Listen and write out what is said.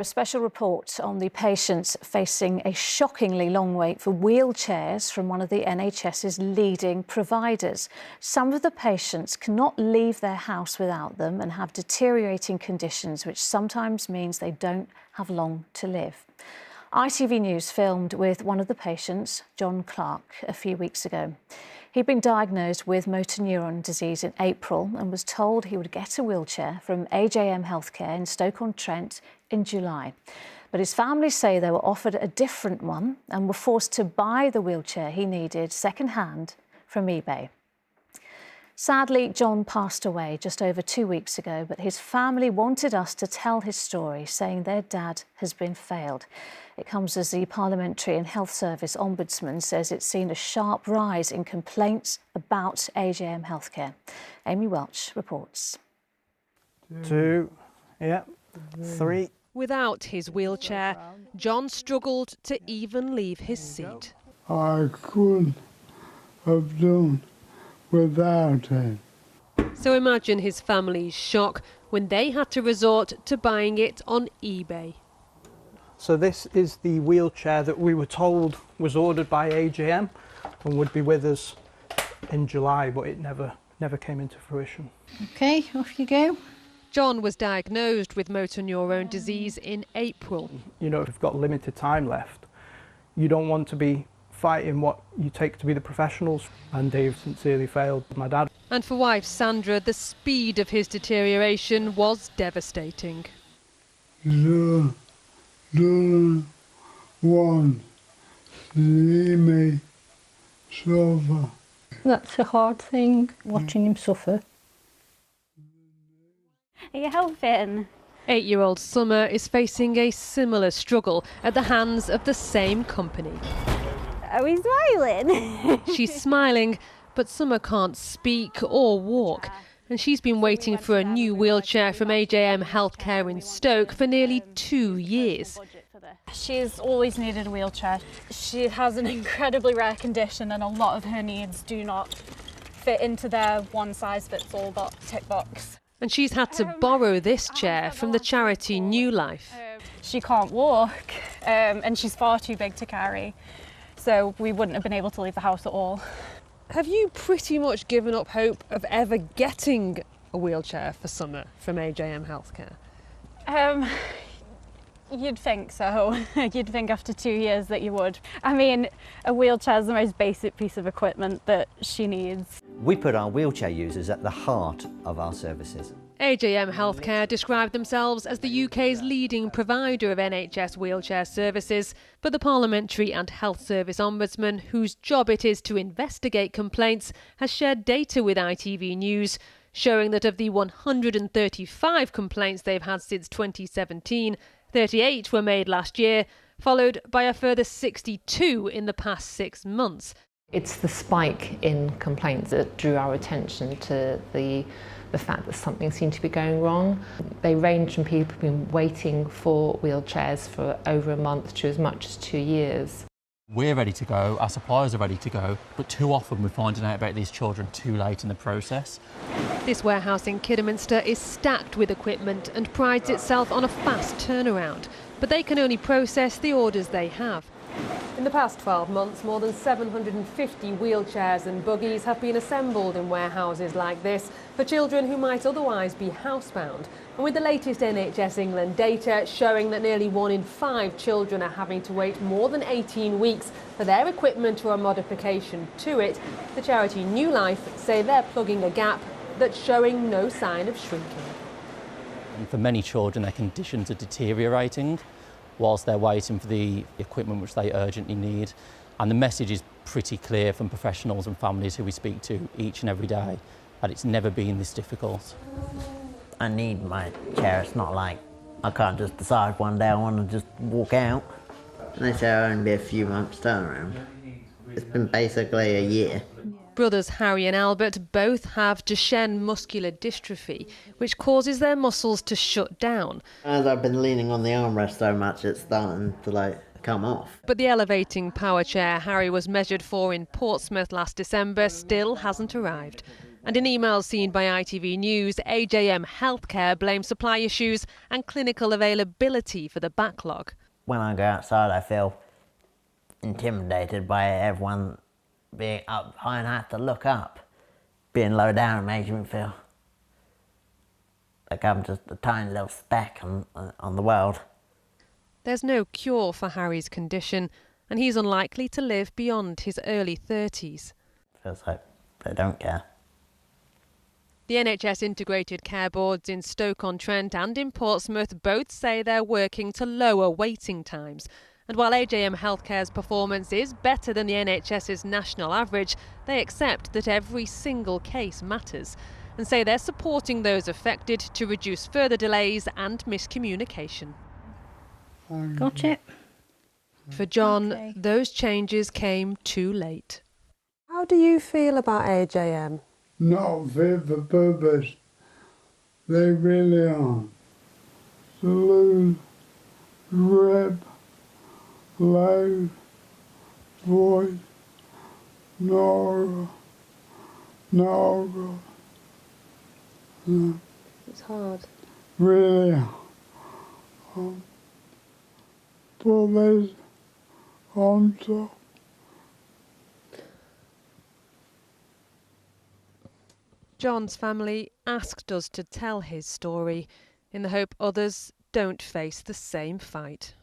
A special report on the patients facing a shockingly long wait for wheelchairs from one of the NHS's leading providers. Some of the patients cannot leave their house without them and have deteriorating conditions, which sometimes means they don't have long to live. ITV News filmed with one of the patients, John Clark, a few weeks ago. He'd been diagnosed with motor neuron disease in April and was told he would get a wheelchair from AJM Healthcare in Stoke-on-Trent in July. But his family say they were offered a different one and were forced to buy the wheelchair he needed second-hand from eBay. Sadly, John passed away just over 2 weeks ago, but his family wanted us to tell his story, saying their dad has been failed. It comes as the Parliamentary and Health Service Ombudsman says it's seen a sharp rise in complaints about AJM Healthcare. Amy Welch reports. 2, yeah, 3. Without his wheelchair, John struggled to even leave his seat. I couldn't have done without it. So imagine his family's shock when they had to resort to buying it on eBay. So this is the wheelchair that we were told was ordered by AJM and would be with us in July, but it never came into fruition. OK, off you go. John was diagnosed with motor neuron disease in April. You know, if you've got limited time left, you don't want to be fighting what you take to be the professionals, and Dave sincerely failed my dad. And for wife Sandra, the speed of his deterioration was devastating. No one see me suffer. That's a hard thing, watching him suffer. Are you helping? 8-year-old Summer is facing a similar struggle at the hands of the same company. Are we smiling? She's smiling, but Summer can't speak or walk, and she's been waiting for a new wheelchair from AJM Healthcare in Stoke for nearly 2 years. She's always needed a wheelchair. She has an incredibly rare condition and a lot of her needs do not fit into their one-size-fits-all tick box. And she's had to borrow this chair from the charity New Life. She can't walk and she's far too big to carry, so we wouldn't have been able to leave the house at all. Have you pretty much given up hope of ever getting a wheelchair for Summer from AJM Healthcare? You'd think so. You'd think after 2 years that you would. I mean, a wheelchair is the most basic piece of equipment that she needs. We put our wheelchair users at the heart of our services. AJM Healthcare described themselves as the UK's leading provider of NHS wheelchair services, but the Parliamentary and Health Service Ombudsman, whose job it is to investigate complaints, has shared data with ITV News, showing that of the 135 complaints they've had since 2017, 38 were made last year, followed by a further 62 in the past 6 months. It's the spike in complaints that drew our attention to the fact that something seemed to be going wrong. They range from people who've been waiting for wheelchairs for over a month to as much as 2 years. We're ready to go, our suppliers are ready to go, but too often we're finding out about these children too late in the process. This warehouse in Kidderminster is stacked with equipment and prides itself on a fast turnaround, but they can only process the orders they have. In the past 12 months, more than 750 wheelchairs and buggies have been assembled in warehouses like this for children who might otherwise be housebound. And with the latest NHS England data showing that nearly 1 in 5 children are having to wait more than 18 weeks for their equipment or a modification to it, the charity New Life say they're plugging a gap that's showing no sign of shrinking. And for many children, their conditions are deteriorating whilst they're waiting for the equipment which they urgently need. And the message is pretty clear from professionals and families who we speak to each and every day, that it's never been this difficult. I need my chair. It's not like I can't just decide one day I want to just walk out. And they say it'll only be a few months turnaround. It's been basically a year. Brothers Harry and Albert both have Duchenne muscular dystrophy, which causes their muscles to shut down. As I've been leaning on the armrest so much, it's starting to come off. But the elevating power chair Harry was measured for in Portsmouth last December still hasn't arrived. And in emails seen by ITV News, AJM Healthcare blames supply issues and clinical availability for the backlog. When I go outside, I feel intimidated by everyone being up high and I have to look up. Being low down makes me feel like I'm just a tiny little speck on the world. There's no cure for Harry's condition, and he's unlikely to live beyond his early 30s. Feels like they don't care. The NHS integrated care boards in Stoke-on-Trent and in Portsmouth both say they're working to lower waiting times. And while AJM Healthcare's performance is better than the NHS's national average, they accept that every single case matters and say they're supporting those affected to reduce further delays and miscommunication. Got it? For John, Okay. those changes came too late. How do you feel about AJM? Not fit for purpose. They really are. Slow, rep, loud, voice, no. It's hard. Really. Put this on top. John's family asked us to tell his story in the hope others don't face the same fight.